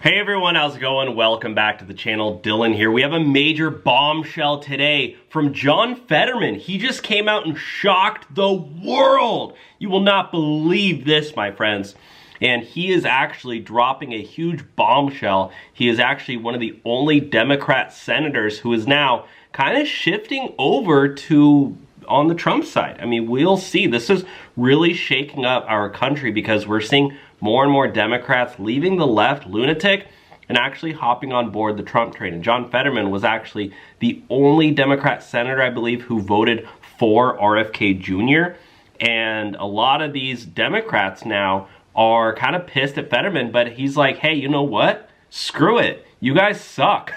Hey everyone, how's it going? Welcome back to the channel. Dylan here. We have a major bombshell today from John Fetterman. He just came out and shocked the world. You will not believe this, my friends. And he is actually dropping a huge bombshell. He is actually one of the only Democrat senators who is now kind of shifting over to on the Trump side. I mean, we'll see. This is really shaking up our country because we're seeing more and more Democrats leaving the left lunatic and actually hopping on board the Trump train. And John Fetterman was actually the only Democrat senator, I believe, who voted for RFK Jr. And a lot of these Democrats now are kind of pissed at Fetterman, but he's like, hey, you know what? Screw it. You guys suck.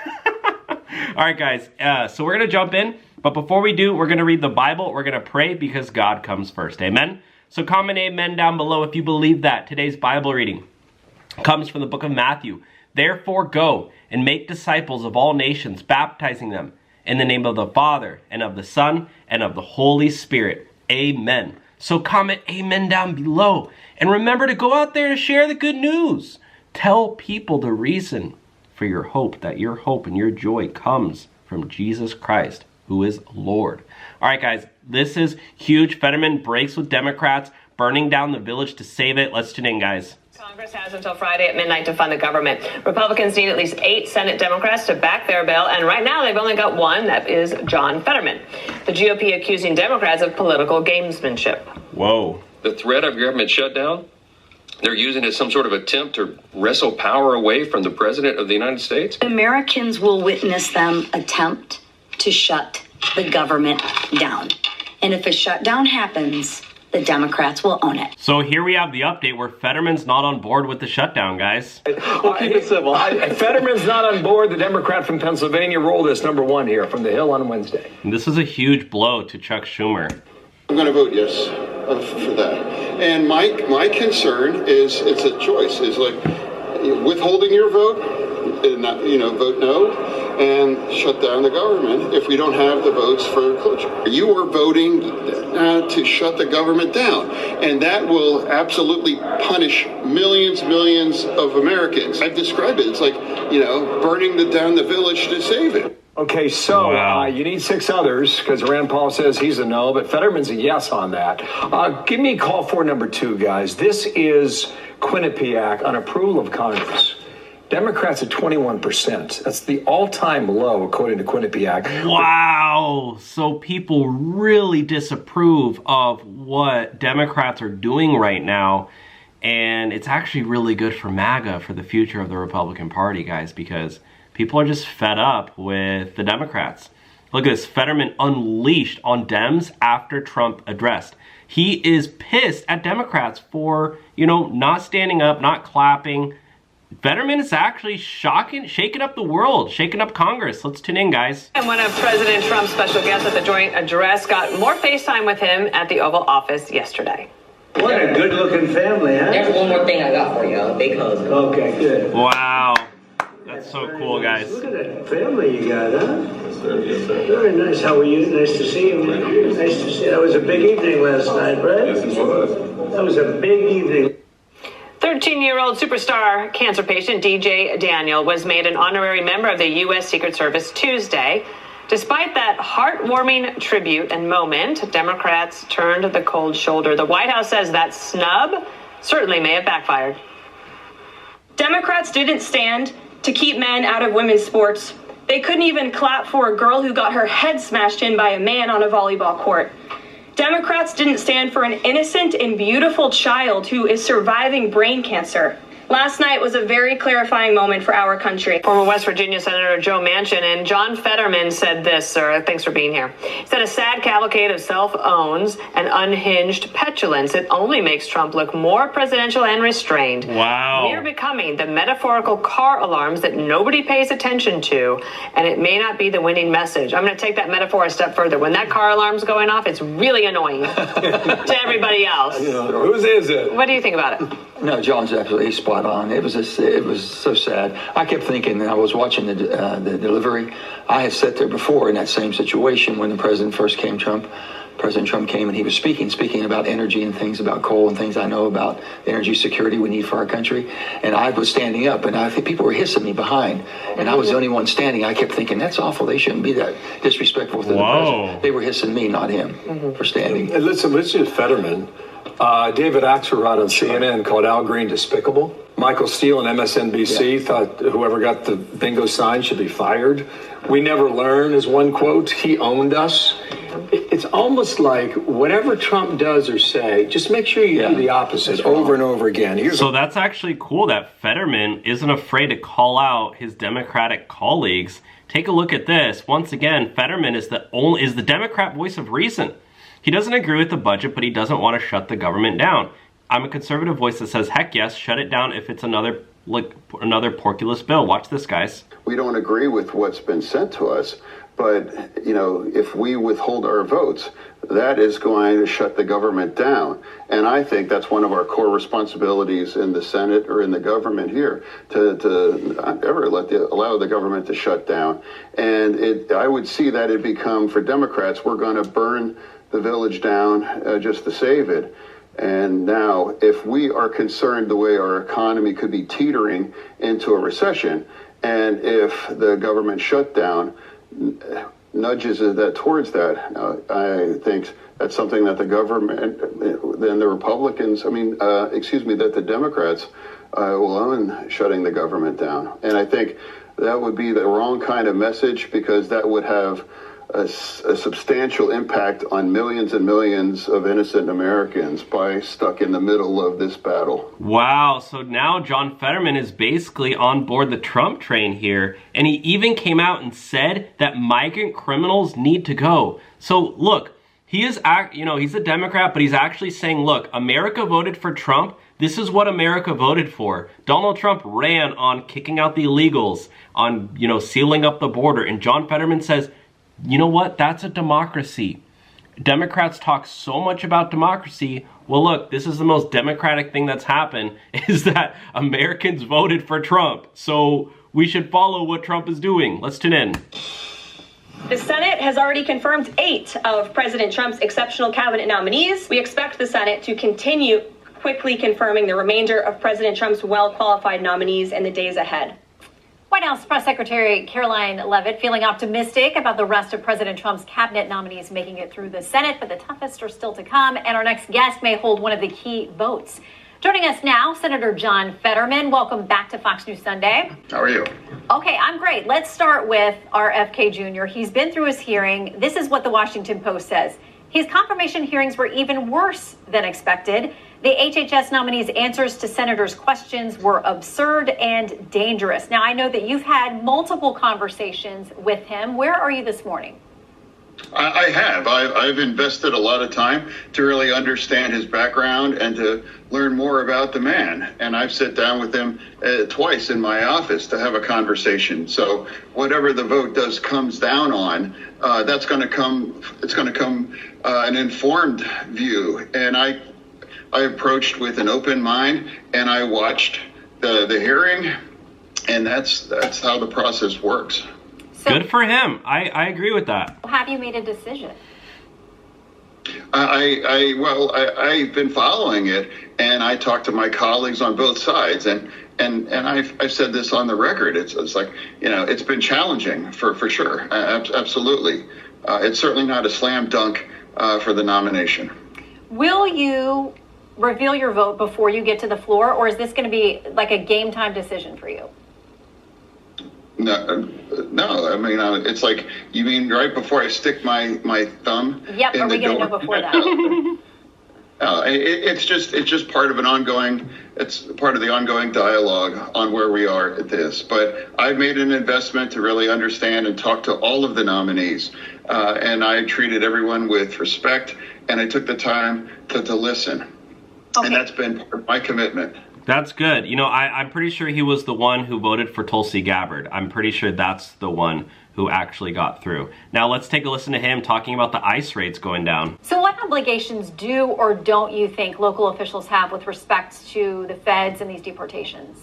All right, guys, so we're going to jump in. But before we do, we're going to read the Bible. We're going to pray because God comes first. Amen? So comment amen down below if you believe that. Today's Bible reading comes from the book of Matthew. Therefore go and make disciples of all nations, baptizing them in the name of the Father and of the Son and of the Holy Spirit. Amen. So comment amen down below. And remember to go out there and share the good news. Tell people the reason for your hope, that your hope and your joy comes from Jesus Christ, who is Lord. All right, guys, this is huge. Fetterman breaks with Democrats, burning down the village to save it. Let's tune in, guys. Congress has until Friday at midnight to fund the government. Republicans need at least 8 Senate Democrats to back their bill, and right now they've only got one. That is John Fetterman. The GOP accusing Democrats of political gamesmanship. Whoa. The threat of government shutdown, they're using it as some sort of attempt to wrestle power away from the president of the United States. Americans will witness them attempt to shut the government down. And if a shutdown happens, the Democrats will own it. So here we have the update where Fetterman's not on board with the shutdown, guys. We'll keep it civil. Fetterman's not on board. The Democrat from Pennsylvania rolled this #1 here from the Hill on Wednesday. And this is a huge blow to Chuck Schumer. I'm going to vote yes for that. And my concern is it's a choice. Is like withholding your vote, and not, vote no, and shut down the government if we don't have the votes for cloture. You are voting to shut the government down, and that will absolutely punish millions of Americans. I've described it. It's like, burning down the village to save it. Okay, so wow. You need 6 others because Rand Paul says he's a no, but Fetterman's a yes on that. Give me call for #2, guys. This is Quinnipiac on approval of Congress. Democrats at 21%. That's the all-time low, according to Quinnipiac. Wow. So people really disapprove of what Democrats are doing right now. And it's actually really good for MAGA, for the future of the Republican Party, guys, because people are just fed up with the Democrats. Look at this. Fetterman unleashed on Dems after Trump addressed. He is pissed at Democrats for, not standing up, not clapping. Fetterman is actually shaking up the world, shaking up Congress. Let's tune in, guys. And one of President Trump's special guests at the joint address got more FaceTime with him at the Oval Office yesterday. What a good-looking family, huh? There's one more thing I got for you, a big hug. Okay, good. Wow. That's so cool, guys. Look at that family you got, huh? Very nice. How are you? Nice to see you. Nice to see you. That was a big evening last night, right? Yes, it was. That was a big evening. 13-year-old superstar cancer patient DJ Daniel was made an honorary member of the U.S. Secret Service Tuesday. Despite that heartwarming tribute and moment, Democrats turned the cold shoulder. The White House says that snub certainly may have backfired. Democrats didn't stand to keep men out of women's sports. They couldn't even clap for a girl who got her head smashed in by a man on a volleyball court. Democrats didn't stand for an innocent and beautiful child who is surviving brain cancer. Last night was a very clarifying moment for our country. Former West Virginia Senator Joe Manchin and John Fetterman said this, sir. Thanks for being here. He said a sad cavalcade of self-owns and unhinged petulance. It only makes Trump look more presidential and restrained. Wow. We're becoming the metaphorical car alarms that nobody pays attention to, and it may not be the winning message. I'm going to take that metaphor a step further. When that car alarm's going off, it's really annoying to everybody else. Whose is it? What do you think about it? No, John's absolutely spot on. It was so sad. I kept thinking, and I was watching the delivery. I had sat there before in that same situation when the president first came, Trump, President Trump came and he was speaking about energy and things about coal and things I know about energy security we need for our country. And I was standing up, and I think people were hissing me behind, and I was the only one standing. I kept thinking, that's awful. They shouldn't be that disrespectful to the president. They were hissing me, not him, for standing. And listen to Fetterman. David Axelrod on CNN called Al Green despicable. Michael Steele on MSNBC thought whoever got the bingo sign should be fired. We never learn is one quote. He owned us. It's almost like whatever Trump does or say, just make sure you do the opposite over and over again. So that's actually cool that Fetterman isn't afraid to call out his Democratic colleagues. Take a look at this. Once again, Fetterman is the Democrat voice of reason. He doesn't agree with the budget, but he doesn't want to shut the government down. I'm a conservative voice that says, heck yes, shut it down if it's another porculous bill. Watch this, guys. We don't agree with what's been sent to us, but, you know, if we withhold our votes, that is going to shut the government down. And I think that's one of our core responsibilities in the Senate or in the government here, to not ever allow the government to shut down. And I would see that it become, for Democrats, we're going to burn the village down just to save it. And now, if we are concerned the way our economy could be teetering into a recession, and if the government shutdown nudges that towards that, I think that's something that the government, then the Republicans, that the Democrats will own shutting the government down. And I think that would be the wrong kind of message, because that would have a substantial impact on millions and millions of innocent Americans by stuck in the middle of this battle. Wow, so now John Fetterman is basically on board the Trump train here, and he even came out and said that migrant criminals need to go. So look, he's a Democrat, but he's actually saying, look, America voted for Trump. This is what America voted for. Donald Trump ran on kicking out the illegals, on, sealing up the border, and John Fetterman says, you know what? That's a democracy. Democrats talk so much about democracy. Well, look, this is the most democratic thing that's happened, is that Americans voted for Trump. So we should follow what Trump is doing. Let's tune in. The Senate has already confirmed 8 of President Trump's exceptional cabinet nominees. We expect the Senate to continue quickly confirming the remainder of President Trump's well-qualified nominees in the days ahead. White House Press Secretary Caroline Leavitt feeling optimistic about the rest of President Trump's cabinet nominees making it through the Senate, but the toughest are still to come, and our next guest may hold one of the key votes. Joining us now, Senator John Fetterman. Welcome back to Fox News Sunday. How are you? Okay, I'm great. Let's start with RFK Jr. He's been through his hearing. This is what the Washington Post says. His confirmation hearings were even worse than expected. The HHS nominee's answers to senators' questions were absurd and dangerous. Now, I know that you've had multiple conversations with him. Where are you this morning? I have. I've invested a lot of time to really understand his background and to learn more about the man. And I've sat down with him twice in my office to have a conversation. So whatever the vote comes down on, that's going to come. It's going to come an informed view. And I approached with an open mind, and I watched the hearing, and that's how the process works. So, good for him. I agree with that. Have you made a decision? I've been following it, and I talked to my colleagues on both sides, and I've said this on the record. It's like, it's been challenging for sure. Absolutely. It's certainly not a slam dunk for the nomination. Will you reveal your vote before you get to the floor, or is this going to be like a game time decision for you? No. I mean, it's like, you mean right before I stick my thumb? Yep. Are we going to know before that? It's just part of an ongoing. It's part of the ongoing dialogue on where we are at this. But I've made an investment to really understand and talk to all of the nominees, and I treated everyone with respect, and I took the time to listen. Okay. And that's been part of my commitment. That's good. I'm pretty sure he was the one who voted for Tulsi Gabbard. I'm pretty sure that's the one who actually got through. Now let's take a listen to him talking about the ICE raids going down. So what obligations do or don't you think local officials have with respect to the feds and these deportations?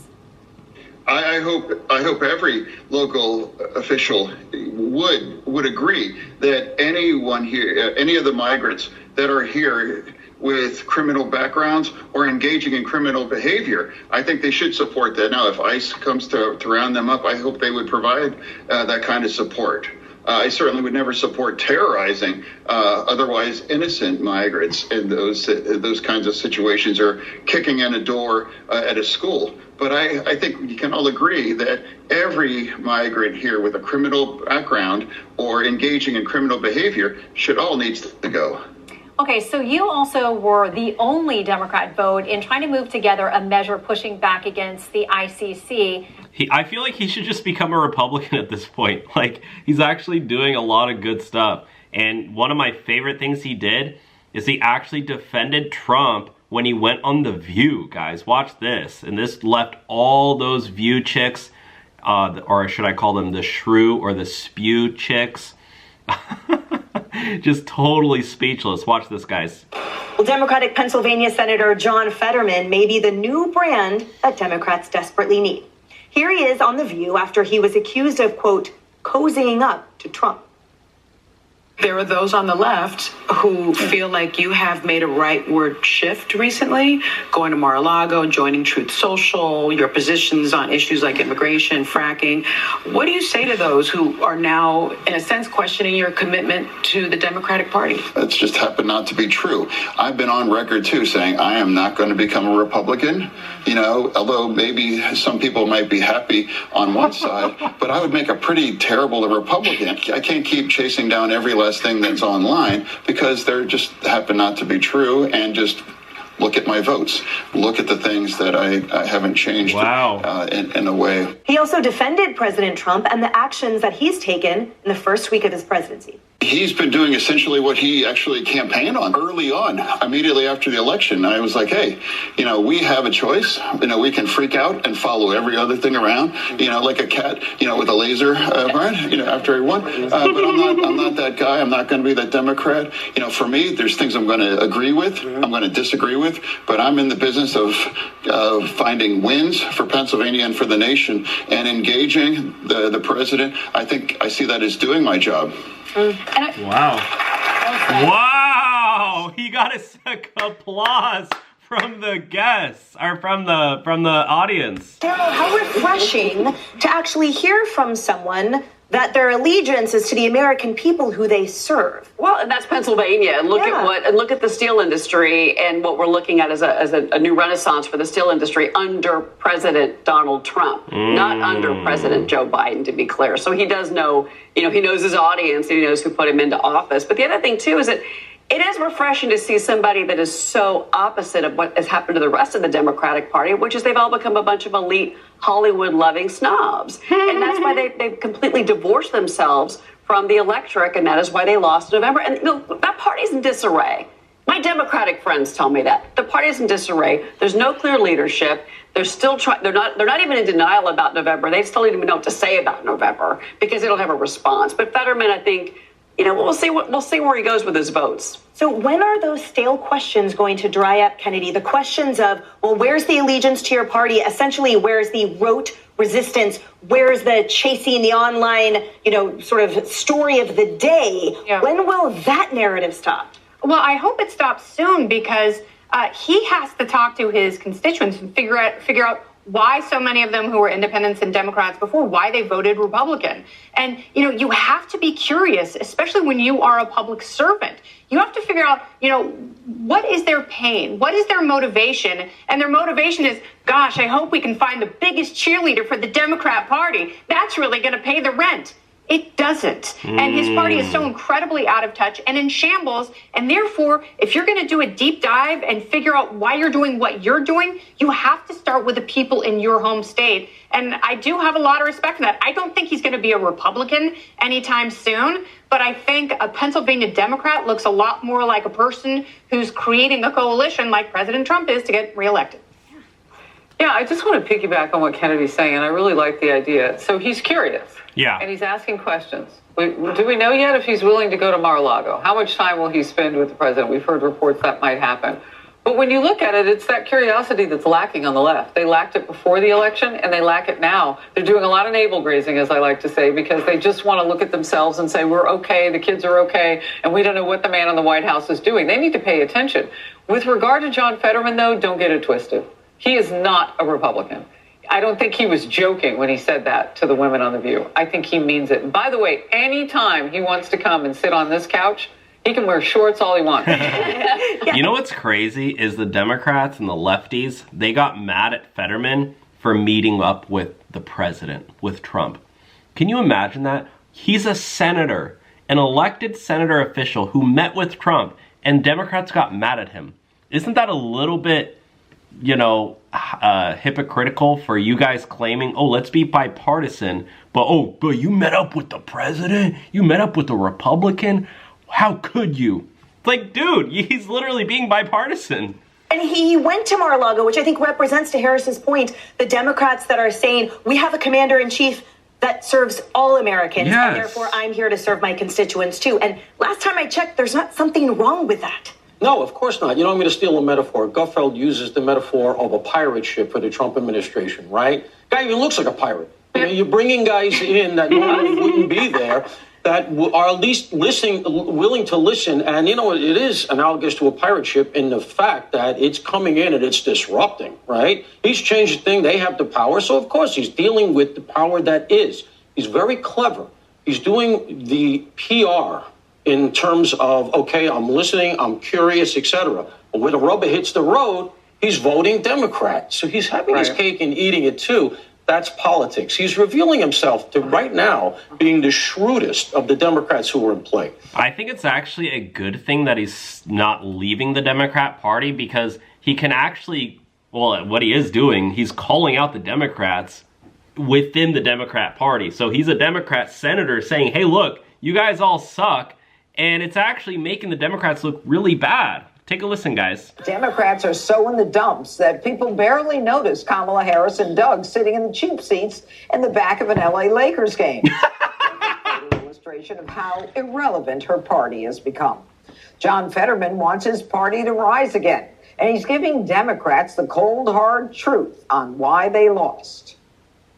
I hope every local official would agree that anyone here, any of the migrants that are here with criminal backgrounds or engaging in criminal behavior, I think they should support that. Now, if ICE comes to round them up, I hope they would provide that kind of support. I certainly would never support terrorizing otherwise innocent migrants in those kinds of situations, or kicking in a door at a school. But I think we can all agree that every migrant here with a criminal background or engaging in criminal behavior should all needs to go. Okay, so you also were the only Democrat vote in trying to move together a measure pushing back against the ICC. I feel like he should just become a Republican at this point. Like, he's actually doing a lot of good stuff. And one of my favorite things he did is he actually defended Trump when he went on The View, guys. Watch this. And this left all those View chicks, or should I call them the shrew or the spew chicks, just totally speechless. Watch this, guys. Well, Democratic Pennsylvania Senator John Fetterman may be the new brand that Democrats desperately need. Here he is on The View after he was accused of, quote, cozying up to Trump. There are those on the left who feel like you have made a rightward shift recently, going to Mar-a-Lago, joining Truth Social, your positions on issues like immigration, fracking. What do you say to those who are now, in a sense, questioning your commitment to the Democratic Party? It's just happened not to be true. I've been on record, too, saying I am not going to become a Republican, you know, although maybe some people might be happy on one side, but I would make a pretty terrible Republican. I can't keep chasing down every last thing that's online because they're just happen not to be true. And just look at my votes. Look at the things that I haven't changed. Wow. In a way. He also defended President Trump and the actions that he's taken in the first week of his presidency. He's been doing essentially what he actually campaigned on early on, immediately after the election. I was like, hey, you know, we have a choice. You know, we can freak out and follow every other thing around, you know, like a cat, you know, with a laser, you know, after he won. But I'm not that guy. I'm not going to be that Democrat. You know, for me, there's things I'm going to agree with. I'm going to disagree with. But I'm in the business of finding wins for Pennsylvania and for the nation, and engaging the president. I think I see that as doing my job. Wow. Wow. He got a sick applause from the guests, or from the audience. Daryl, how refreshing to actually hear from someone that their allegiance is to the American people who they serve. Well, and that's Pennsylvania. And look at the steel industry, and what we're looking at as a new renaissance for the steel industry under President Donald Trump, not under President Joe Biden, to be clear. So he does know, you know, he knows his audience, and he knows who put him into office. But the other thing too is that it is refreshing to see somebody that is so opposite of what has happened to the rest of the Democratic Party, which is they've all become a bunch of elite Hollywood-loving snobs. And that's why they've completely divorced themselves from the electorate, and that is why they lost in November. And you know, that party's in disarray. My Democratic friends tell me that. The party's in disarray. There's no clear leadership. They're still trying. They're not even in denial about November. They still don't even know what to say about November because they don't have a response. But Fetterman, I think, you know, we'll see where he goes with his votes. So when are those stale questions going to dry up, Kennedy? The questions of, well, where's the allegiance to your party? Essentially, where's the rote resistance? Where's the chasing the online, you know, sort of story of the day? Yeah. When will that narrative stop? Well, I hope it stops soon, because he has to talk to his constituents and figure out why so many of them who were independents and Democrats before, why they voted Republican. And, you know, you have to be curious, especially when you are a public servant. You have to figure out, you know, what is their pain? What is their motivation? And their motivation is, gosh, I hope we can find the biggest cheerleader for the Democrat Party. That's really going to pay the rent. It doesn't. And his party is so incredibly out of touch and in shambles. And therefore, if you're going to do a deep dive and figure out why you're doing what you're doing, you have to start with the people in your home state. And I do have a lot of respect for that. I don't think he's going to be a Republican anytime soon, but I think a Pennsylvania Democrat looks a lot more like a person who's creating a coalition like President Trump is to get reelected. Yeah, I just want to piggyback on what Kennedy's saying, and I really like the idea. So he's curious. Yeah. And he's asking questions. Do we know yet if he's willing to go to Mar-a-Lago? How much time will he spend with the president? We've heard reports that might happen. But when you look at it, it's that curiosity that's lacking on the left. They lacked it before the election, and they lack it now. They're doing a lot of navel grazing, as I like to say, because they just want to look at themselves and say, we're okay, the kids are okay, and we don't know what the man in the White House is doing. They need to pay attention. With regard to John Fetterman, though, don't get it twisted. He is not a Republican. I don't think he was joking when he said that to the women on The View. I think he means it. And by the way, anytime he wants to come and sit on this couch, he can wear shorts all he wants. You know what's crazy is the Democrats and the lefties, they got mad at Fetterman for meeting up with the president, with Trump. Can you imagine that? He's a senator, an elected senator official who met with Trump, and Democrats got mad at him. Isn't that a little bit, you know, hypocritical for you guys claiming, oh, let's be bipartisan, but you met up with the president? You met up with a Republican? How could you? It's like, dude, he's literally being bipartisan. And he went to Mar-a-Lago, which I think represents, to Harris's point, the Democrats that are saying, we have a commander-in-chief that serves all Americans, and therefore I'm here to serve my constituents too. And last time I checked, there's not something wrong with that. No, of course not. You know, I'm going to steal a metaphor. Gutfeld uses the metaphor of a pirate ship for the Trump administration, right? Guy even looks like a pirate. You know, you're bringing guys in that normally wouldn't be there, that are at least willing to listen. And, you know, it is analogous to a pirate ship in the fact that it's coming in and it's disrupting, right? He's changed the thing. They have the power. So, of course, he's dealing with the power that is. He's very clever. He's doing the PR in terms of, okay, I'm listening, I'm curious, etc. But when the rubber hits the road, he's voting Democrat. So he's having his cake and eating it, too. That's politics. He's revealing himself to right now being the shrewdest of the Democrats who are in play. I think it's actually a good thing that he's not leaving the Democrat Party, because he can actually, well, what he is doing, he's calling out the Democrats within the Democrat Party. So he's a Democrat senator saying, hey, look, you guys all suck, and it's actually making the Democrats look really bad. Take a listen, guys. Democrats are so in the dumps that people barely notice Kamala Harris and Doug sitting in the cheap seats in the back of an LA Lakers game. An illustration of how irrelevant her party has become. John Fetterman wants his party to rise again, and he's giving Democrats the cold, hard truth on why they lost.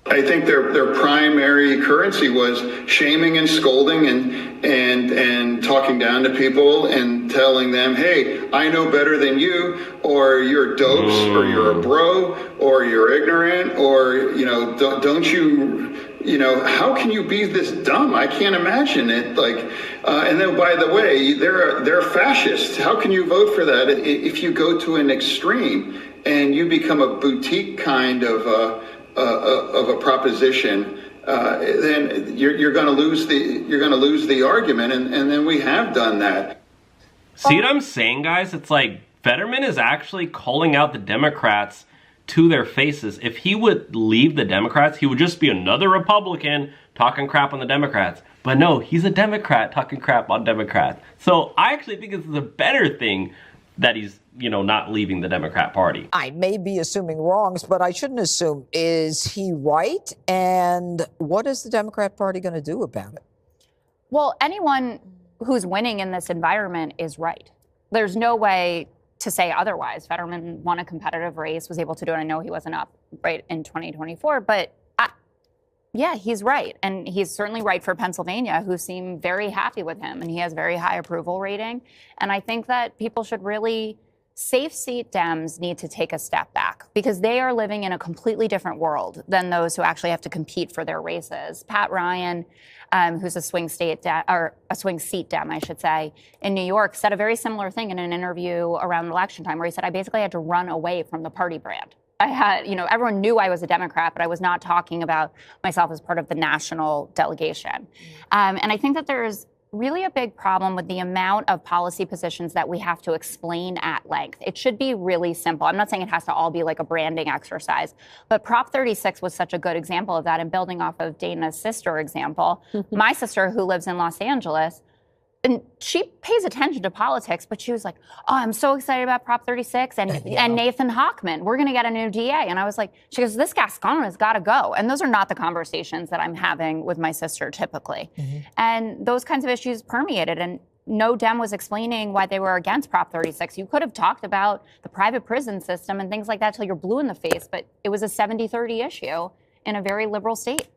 I think their primary currency was shaming and scolding and talking down to people and telling them, hey, I know better than you, or you're dopes, or you're a bro, or you're ignorant, or, you know, don't you, you know, how can you be this dumb? I can't imagine it. Like, and then, by the way, they're fascists. How can you vote for that if you go to an extreme and you become a boutique kind of a proposition? Then you're going to lose the argument, and then we have done that. See what I'm saying, guys? It's like Fetterman is actually calling out the Democrats to their faces. If he would leave the Democrats, he would just be another Republican talking crap on the Democrats. But no, he's a Democrat talking crap on Democrats. So I actually think it's a better thing that he's, you know, not leaving the Democrat Party. I may be assuming wrongs, but I shouldn't assume. Is he right? And what is the Democrat Party going to do about it? Well, anyone who's winning in this environment is right. There's no way to say otherwise. Fetterman won a competitive race, was able to do it. I know he wasn't up right in 2024, but yeah, he's right. And he's certainly right for Pennsylvania, who seem very happy with him. And he has very high approval rating. And I think that people should really, safe seat Dems need to take a step back, because they are living in a completely different world than those who actually have to compete for their races. Pat Ryan, who's a swing seat Dem, I should say, in New York, said a very similar thing in an interview around election time, where he said, I basically had to run away from the party brand. I had, you know, everyone knew I was a Democrat, but I was not talking about myself as part of the national delegation. And I think that there's really a big problem with the amount of policy positions that we have to explain at length. It should be really simple. I'm not saying it has to all be like a branding exercise, but Prop 36 was such a good example of that. And building off of Dana's sister example, my sister, who lives in Los Angeles, and she pays attention to politics, but she was like, oh, I'm so excited about Prop 36 and Nathan Hochman. We're going to get a new DA. And I was like, she goes, this Gascon has got to go. And those are not the conversations that I'm having with my sister typically. And those kinds of issues permeated. And no Dem was explaining why they were against Prop 36. You could have talked about the private prison system and things like that till you're blue in the face, but it was a 70-30 issue in a very liberal state.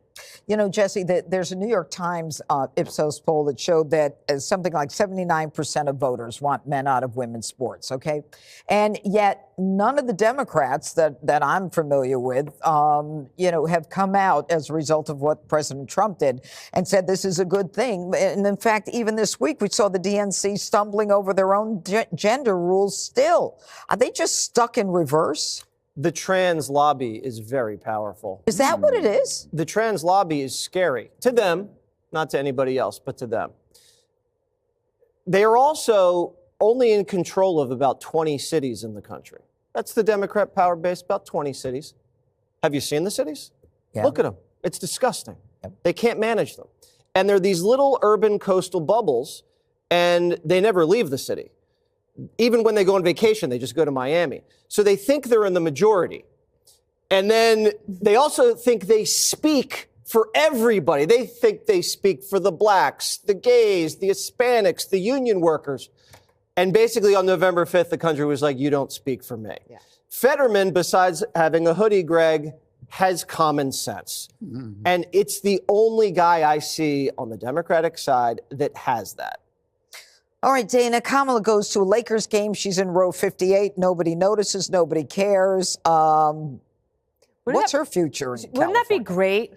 You know, Jesse, there's a New York Times Ipsos poll that showed that something like 79% of voters want men out of women's sports, okay? And yet none of the Democrats that I'm familiar with, have come out as a result of what President Trump did and said this is a good thing. And in fact, even this week, we saw the DNC stumbling over their own gender rules still. Are they just stuck in reverse? The trans lobby is very powerful. Is that what it is? The trans lobby is scary to them, not to anybody else, but to them. They are also only in control of about 20 cities in the country. That's the Democrat power base, about 20 cities. Have you seen the cities? Yeah. Look at them. It's disgusting. Yep. They can't manage them. And they're these little urban coastal bubbles, and they never leave the city. Even when they go on vacation, they just go to Miami. So they think they're in the majority. And then they also think they speak for everybody. They think they speak for the blacks, the gays, the Hispanics, the union workers. And basically on November 5th, the country was like, you don't speak for me. Yeah. Fetterman, besides having a hoodie, Greg, has common sense. Mm-hmm. And it's the only guy I see on the Democratic side that has that. All right, Dana, Kamala goes to a Lakers game. She's in row 58. Nobody notices. Nobody cares. What's her future in California? Wouldn't that be great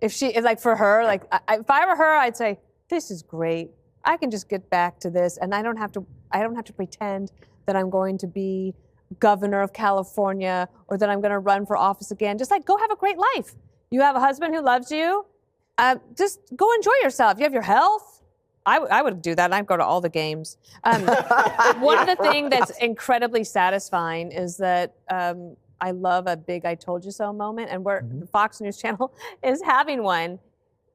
if she, like for her, like if I were her, I'd say, this is great. I can just get back to this, and I don't have to pretend that I'm going to be governor of California or that I'm going to run for office again. Just like go have a great life. You have a husband who loves you. Just go enjoy yourself. You have your health. I would do that, and I'd go to all the games. One of the things that's incredibly satisfying is that I love a big I told you so moment, and where the Fox News Channel is having one.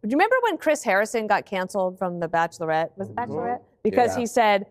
Do you remember when Chris Harrison got canceled from The Bachelorette? Was it Bachelorette? Because he said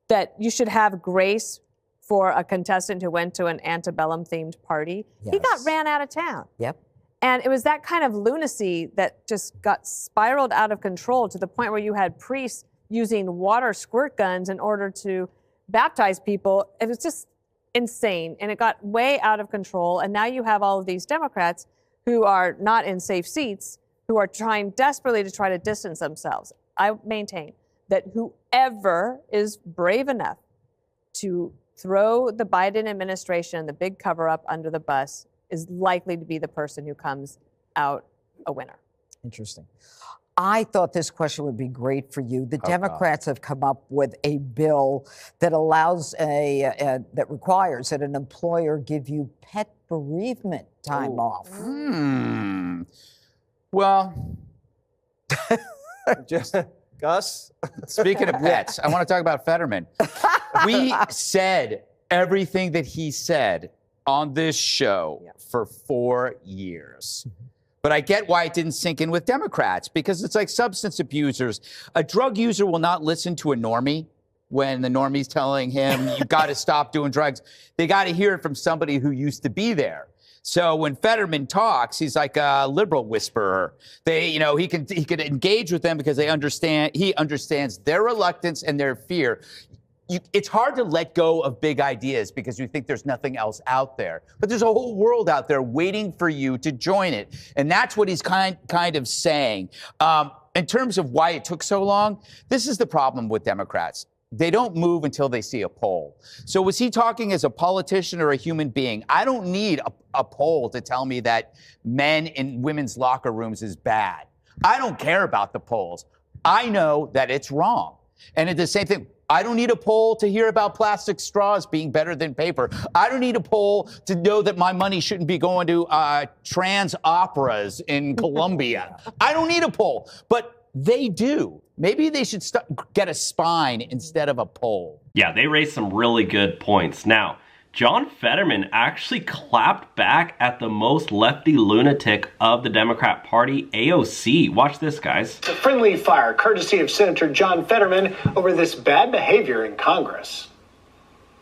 that you should have grace for a contestant who went to an antebellum-themed party. Yes. He got ran out of town. Yep. And it was that kind of lunacy that just got spiraled out of control to the point where you had priests using water squirt guns in order to baptize people. It was just insane. And it got way out of control. And now you have all of these Democrats who are not in safe seats, who are trying desperately to try to distance themselves. I maintain that whoever is brave enough to throw the Biden administration, the big cover-up, under the bus is likely to be the person who comes out a winner. Interesting. I thought this question would be great for you. The Democrats have come up with a bill that allows that requires that an employer give you pet bereavement time off. Well, just Gus. Speaking of pets, I want to talk about Fetterman. We said everything that he said on this show for 4 years. But I get why it didn't sink in with Democrats, because it's like substance abusers. A drug user will not listen to a normie when the normie's telling him, you got to stop doing drugs. They got to hear it from somebody who used to be there. So when Fetterman talks, he's like a liberal whisperer. He can engage with them because he understands their reluctance and their fear. It's hard to let go of big ideas because you think there's nothing else out there. But there's a whole world out there waiting for you to join it. And that's what he's kind of saying. In terms of why it took so long, this is the problem with Democrats. They don't move until they see a poll. So was he talking as a politician or a human being? I don't need a poll to tell me that men in women's locker rooms is bad. I don't care about the polls. I know that it's wrong. And it's the same thing. I don't need a poll to hear about plastic straws being better than paper. I don't need a poll to know that my money shouldn't be going to trans operas in Colombia. I don't need a poll, but they do. Maybe they should get a spine instead of a poll. Yeah, they raised some really good points. Now, John Fetterman actually clapped back at the most lefty lunatic of the Democrat Party, AOC. Watch this, guys. It's a friendly fire, courtesy of Senator John Fetterman, over this bad behavior in Congress.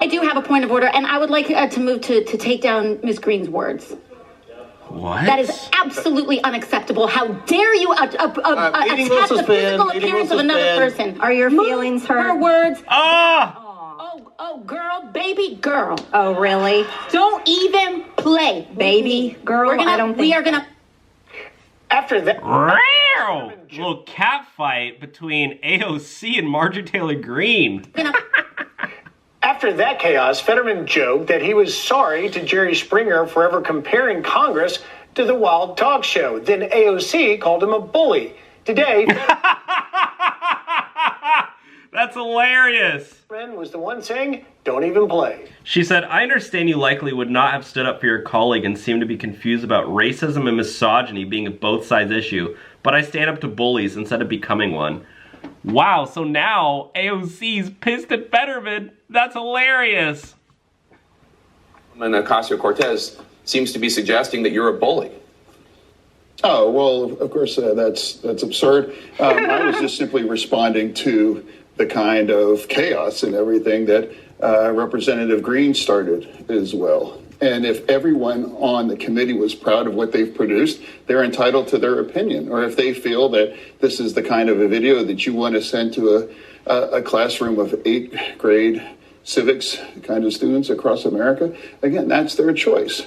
I do have a point of order, and I would like to move to take down Ms. Green's words. What? That is absolutely unacceptable. How dare you attack the physical appearance of another person? Are your feelings hurt? Her words. Ah! Oh, girl, baby girl. Oh, really? Don't even play, Baby girl? We are gonna. After that, little cat fight between AOC and Marjorie Taylor Greene. After that chaos, Fetterman joked that he was sorry to Jerry Springer for ever comparing Congress to the Wild Talk Show. Then AOC called him a bully. Today, That's hilarious. Fetterman was the one saying, "Don't even play." She said, I understand you likely would not have stood up for your colleague and seem to be confused about racism and misogyny being a both sides issue, but I stand up to bullies instead of becoming one. Wow, so now AOC's pissed at Fetterman. That's hilarious. And Ocasio-Cortez seems to be suggesting that you're a bully. Oh, well, of course, that's absurd. I was just simply responding to the kind of chaos and everything that Representative Greene started as well. And if everyone on the committee was proud of what they've produced, they're entitled to their opinion. Or if they feel that this is the kind of a video that you want to send to a classroom of 8th grade civics kind of students across America, again, that's their choice.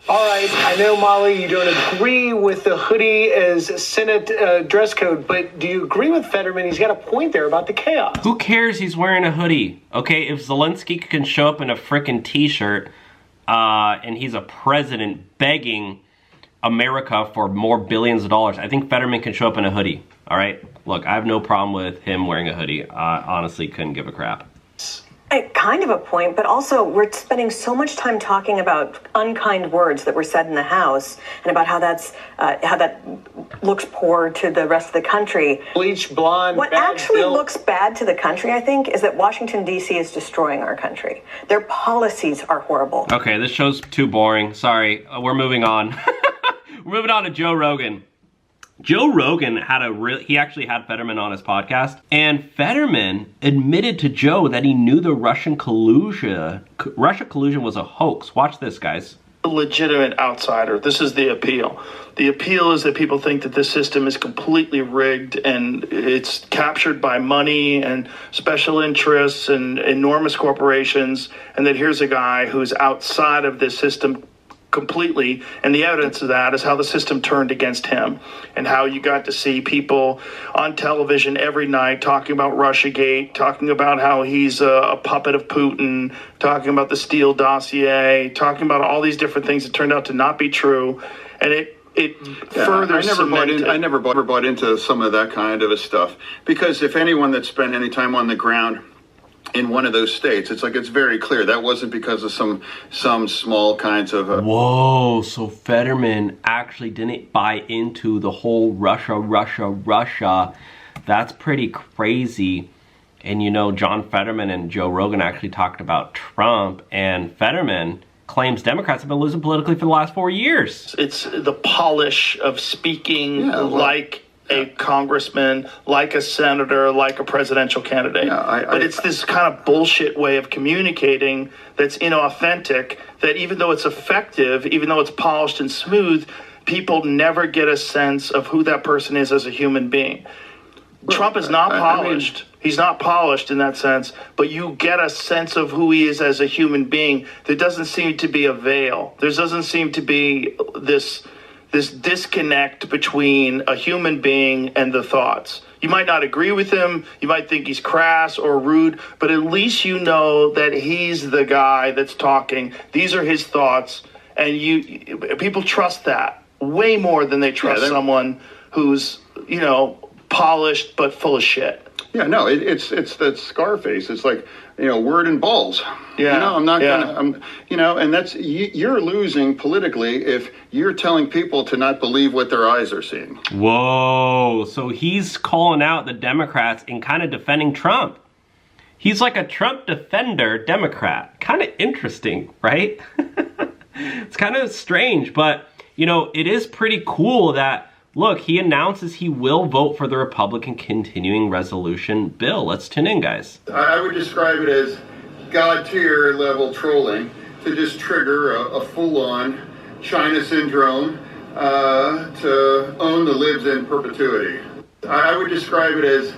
All right, I know, Molly, you don't agree with the hoodie as Senate dress code, but do you agree with Fetterman? He's got a point there about the chaos. Who cares he's wearing a hoodie? Okay, if Zelensky can show up in a frickin' t-shirt and he's a president begging America for more billions of dollars, I think Fetterman can show up in a hoodie, all right? Look, I have no problem with him wearing a hoodie. I honestly couldn't give a crap. Kind of a point, but also we're spending so much time talking about unkind words that were said in the House and about how that looks poor to the rest of the country. Bleach, blonde, what actually looks bad to the country, I think, is that Washington, D.C. is destroying our country. Their policies are horrible. Okay, this show's too boring. Sorry, we're moving on. We're moving on to Joe Rogan. Joe Rogan he actually had Fetterman on his podcast, and Fetterman admitted to Joe that he knew the Russia collusion was a hoax. Watch this, guys. A legitimate outsider. This is the appeal. The appeal is that people think that this system is completely rigged and it's captured by money and special interests and enormous corporations, and that here's a guy who's outside of this system completely, and the evidence of that is how the system turned against him and how you got to see people on television every night talking about Russiagate, talking about how he's a puppet of Putin, talking about the Steele dossier, talking about all these different things that turned out to not be true, and it further cemented. I never bought into some of that kind of stuff, because if anyone that spent any time on the ground in one of those states, it's very clear that wasn't because of some small kinds of Whoa, so Fetterman actually didn't buy into the whole Russia. That's pretty crazy. And you know, John Fetterman and Joe Rogan actually talked about Trump, and Fetterman claims Democrats have been losing politically for the last 4 years. It's the polish of speaking like a congressman, like a senator, like a presidential candidate. But it's this kind of bullshit way of communicating that's inauthentic, that even though it's effective, even though it's polished and smooth, people never get a sense of who that person is as a human being. Trump is not polished. He's not polished in that sense, but you get a sense of who he is as a human being. There doesn't seem to be a veil. There doesn't seem to be this disconnect between a human being and the thoughts. You might not agree with him, you might think he's crass or rude, but at least you know that he's the guy that's talking. These are his thoughts, and people trust that way more than they trust someone who's, polished but full of shit. Yeah, no, it's that Scarface. It's like, word and balls. Yeah. I'm not gonna, and that's, you're losing politically if you're telling people to not believe what their eyes are seeing. Whoa, so he's calling out the Democrats and kind of defending Trump. He's like a Trump defender Democrat. Kind of interesting, right? It's kind of strange, but, it is pretty cool that, look, he announces he will vote for the Republican continuing resolution bill. Let's tune in, guys. I would describe it as God-tier level trolling to just trigger a full-on China syndrome to own the libs in perpetuity. I would describe it as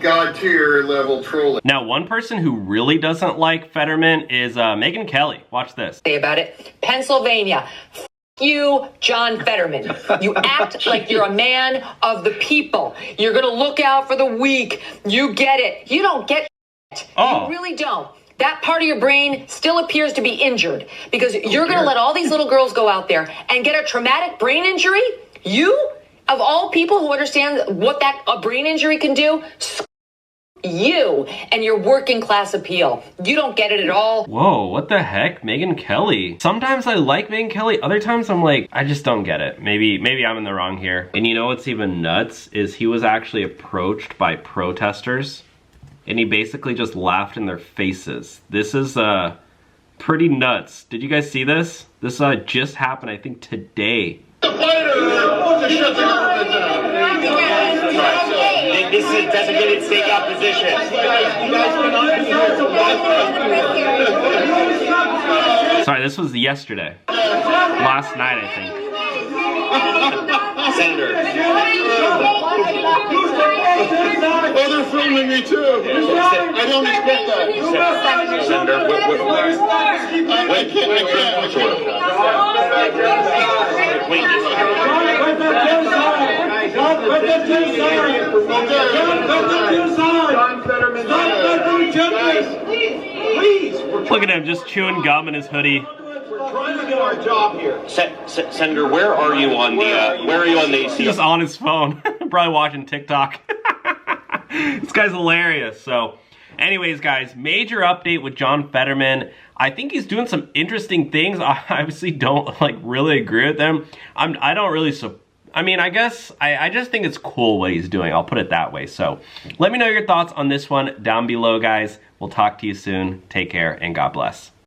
God tier level trolling. Now, one person who really doesn't like Fetterman is Megyn Kelly. Watch this. Say about it. Pennsylvania. You, John Fetterman. You act like you're a man of the people. You're going to look out for the weak. You get it. You don't get it. You really don't. That part of your brain still appears to be injured because you're going to let all these little girls go out there and get a traumatic brain injury? You, of all people who understand what a brain injury can do, you and your working class appeal. You don't get it at all. Whoa, what the heck? Megyn Kelly. Sometimes I like Megyn Kelly, other times I'm like, I just don't get it. Maybe I'm in the wrong here. And you know what's even nuts is he was actually approached by protesters and he basically just laughed in their faces. This is pretty nuts. Did you guys see this? This just happened, I think, today. This is a designated stakeout position. Sorry, this was yesterday. Last night, I think. Senator. Oh, they're filming me too. I don't expect that. Senator, Look at him just chewing gum in his hoodie. We're trying to do our job here. Senator, where are you on the He's just on his phone, probably watching TikTok. This guy's hilarious. So anyways, guys, major update with John Fetterman. I think he's doing some interesting things. I obviously don't really agree with them. I don't really I guess I just think it's cool what he's doing. I'll put it that way. So let me know your thoughts on this one down below, guys. We'll talk to you soon. Take care and God bless.